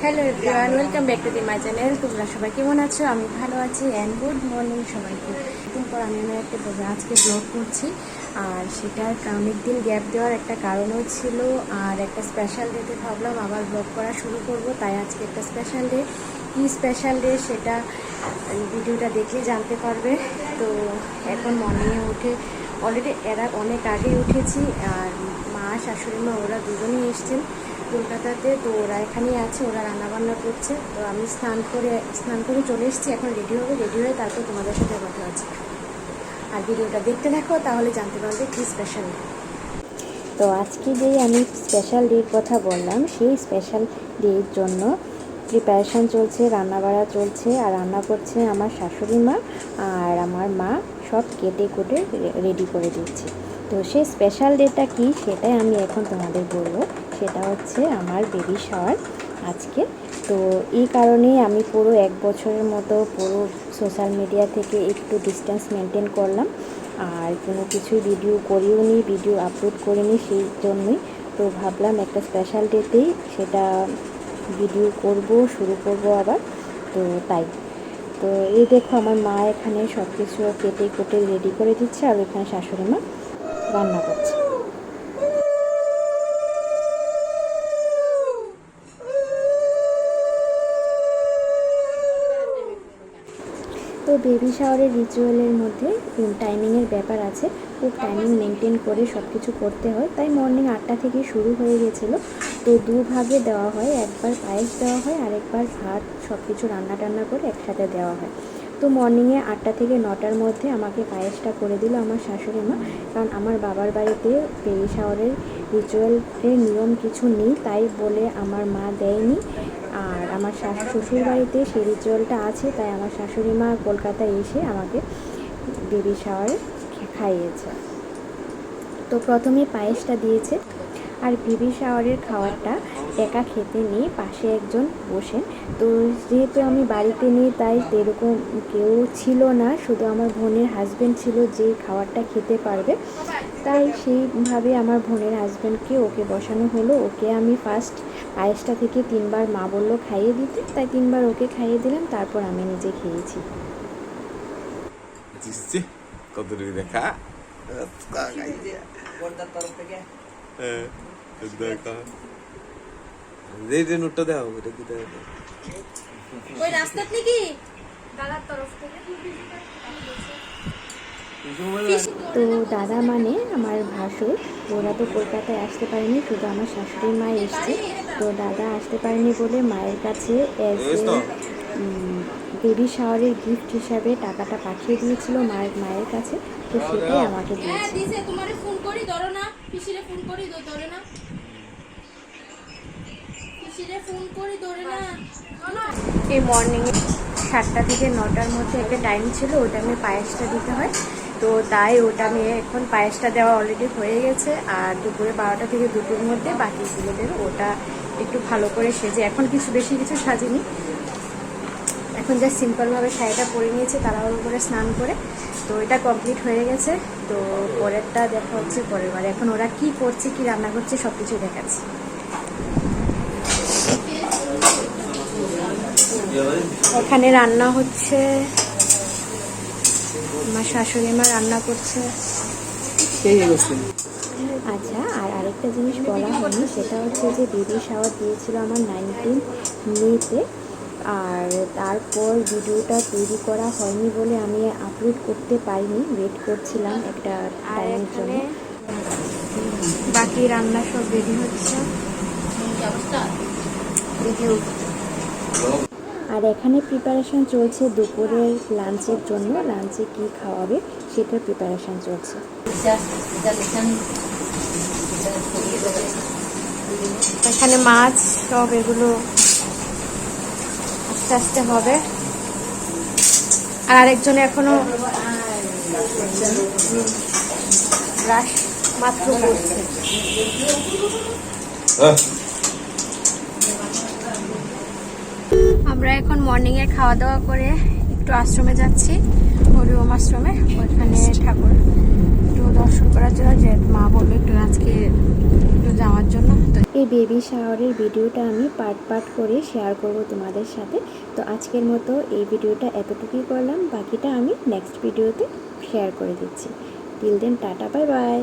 Hello everyone, welcome back to my channel. তোমরা সবাই কেমন আছো? আমি ভালো আছি অ্যান্ড গুড মর্নিং সবাইকে। একদিন পর আমি একটা আজকে ব্লগ করছি, আর সেটার অনেক দিন গ্যাপ দেওয়ার একটা কারণও ছিল। আর একটা স্পেশাল ডেতে ভাবলাম আবার ব্লগ করা শুরু করব, তাই আজকে একটা স্পেশাল ডে। কী স্পেশাল ডে সেটা ভিডিওটা দেখলেই জানতে পারবে। তো এখন মর্নিংয়ে উঠে অলরেডি এরা অনেক আগে উঠেছি, আর মা শাশুড়ি মা ওরা দুজনেই এসছেন কলকাতাতে। তো ওরা এখানেই আছে, ওরা রান্নাবান্না করছে। তো আমি স্নান করে চলে এসেছি, এখন রেডি হয়ে তারপর তোমাদের সাথে কথা আছে। আর ভিডিওটা দেখতে থাকো, তাহলে জানতে পারবে কী স্পেশাল। তো আজকে যেই আমি স্পেশাল ডের কথা বললাম, সেই স্পেশাল ডের জন্য প্রিপারেশান চলছে, রান্নাবাড়া চলছে, আর রান্না করছে আমার শাশুড়ি মা আর আমার মা। সব কেটে কুটে রেডি করে দিচ্ছে। তো সেই স্পেশাল ডেটা কি সেটাই আমি এখন তোমাদের বলবো। সেটা হচ্ছে আমার বেবি শাওয়ার আজকে। তো এই কারণেই আমি পুরো 1 বছরের মতো পুরো সোশ্যাল মিডিয়া থেকে একটু ডিস্টেন্স মেনটেন করলাম, আর কোনো কিছুই ভিডিও করিও নি, ভিডিও আপলোড করিনি সেই জন্যই। তো ভাবলাম একটা স্পেশাল ডেতেই সেটা ভিডিও শুরু করব আবার। তো তাই তো এই দেখো আমার মা এখানে সব কিছু কেটে কুটে রেডি করে দিচ্ছে, আর এখানে শাশুড়ি মা রান্না করছে। তো বেবি শাওয়ারের রিচুয়ালের মধ্যে টাইমিংয়ের ব্যাপার আছে, খুব টাইমিং মেনটেন করে সব কিছু করতে হয়। তাই মর্নিং 8টা থেকে শুরু হয়ে গেছিলো। তো দুভাগে দেওয়া হয়, একবার পায়েস দেওয়া হয়, আরেকবার ভাত সব কিছু রান্না টান্না করে একসাথে দেওয়া হয়। তো মর্নিংয়ে 8টা থেকে 9টার মধ্যে আমাকে পায়েসটা করে দিল আমার শাশুড়ি মা, কারণ আমার বাবার বাড়িতে বেবি শাওয়ারের রিচুয়ালের নিয়ম কিছু নেই, তাই বলে আমার মা দেয়নি। আর আমার শ্বশুর বাড়িতে সেই রিচুয়ালটা আছে, তাই আমার শাশুড়ি মা কলকাতায় এসে আমাকে বেবি শাওয়ারে খাইয়েছে। তো প্রথমে পায়েসটা দিয়েছে, আর বেবি শাওয়ারের খাবারটা একা খেতে নেই, পাশে একজন বসেন। তো যেহেতু আমি বাড়িতে নেই, তাই এরকম কেউ ছিল না, শুধু আমার বোনের হাজব্যান্ড ছিল যে খাবারটা খেতে পারবে। তাই সেইভাবে আমার বোনের হাজব্যান্ডকে ওকে বসানো হলো। ওকে আমি ফার্স্ট পায়েসটা থেকে 3বার মা বললো খাইয়ে দিতে, তাই 3বার ওকে খাইয়ে দিলাম, তারপর আমি নিজে খেয়েছি। দেখা নোটটা দাও, এটা কি ওই রাস্তা থেকে দাদার তরফ থেকে। তো দাদা মানে আমার ভাসুর, ওরা তো কলকাতায় আসতে পারেনি, শুধু আমার শাশুড়ি মা এসছে। তো দাদা আসতে পারেনি বলে মায়ের কাছে বেবি শাওয়ারের গিফট হিসাবে টাকাটা পাঠিয়ে দিয়েছিল মায়ের কাছে। তো সেটাই আমাকে দিয়েছে। এই মর্নিংয়ে 7টা থেকে 9টার মধ্যে একটা টাইম ছিল, ওই টাইমে পায়েসটা দিতে হয়। তো তাই ওটা নিয়ে এখন পায়েসটা দেওয়া অলরেডি হয়ে গেছে। আর দুপুরে 12টা থেকে 2টোর মধ্যে বাকিগুলো দেবে। ওটা একটু ভালো করে সেজে, এখন বেশি কিছু সাজিনি, এখন জাস্ট সিম্পলভাবে শাড়িটা পরে নিয়েছে তাড়াহুড়ো করে স্নান করে। তো এটা কমপ্লিট হয়ে গেছে। তো পরেরটা দেখা হচ্ছে পরের বার। এখন ওরা কি করছে, কি রান্না করছে সব কিছু দেখাচ্ছে। এখানে রান্না হচ্ছে, আমার শাশুড়ি মা রান্না করছে। আচ্ছা, আর আরেকটা জিনিস বলা হয়নি, সেটা হচ্ছে যে বেবি শাওয়ার দিয়েছিল আমার 19 মেতে, আর তারপর ভিডিওটা তৈরি করা হয়নি বলে আমি আপলোড করতে পারিনি, ওয়েট করছিলাম একটা টাইমের জন্য। বাকি রান্না সব রেডি হচ্ছে। আর এখানে প্রিপারেশন চলছে দুপুরের লাঞ্চের জন্য, লাঞ্চে কি খাওয়াবে সেটার প্রিপারেশন চলছে। এখানে মাছ সব এগুলো আস্তে আস্তে হবে। আর আরেকজন এখনো রাশ মাত্র করছে। আমরা এখন মর্নিংয়ে খাওয়া দাওয়া করে একটু আশ্রমে যাচ্ছি, হরিওম আশ্রমে। ওইখানে ঠাকুর একটু দর্শন করার জন্য, যে মা বললো একটু আজকে একটু যাওয়ার জন্য। তো এই বেবি শাওয়ারের ভিডিওটা আমি পার্ট করে শেয়ার করব তোমাদের সাথে। তো আজকের মতো এই ভিডিওটা এতটুকুই করলাম, বাকিটা আমি নেক্সট ভিডিওতে শেয়ার করে দিচ্ছি। Till then tata, bye by.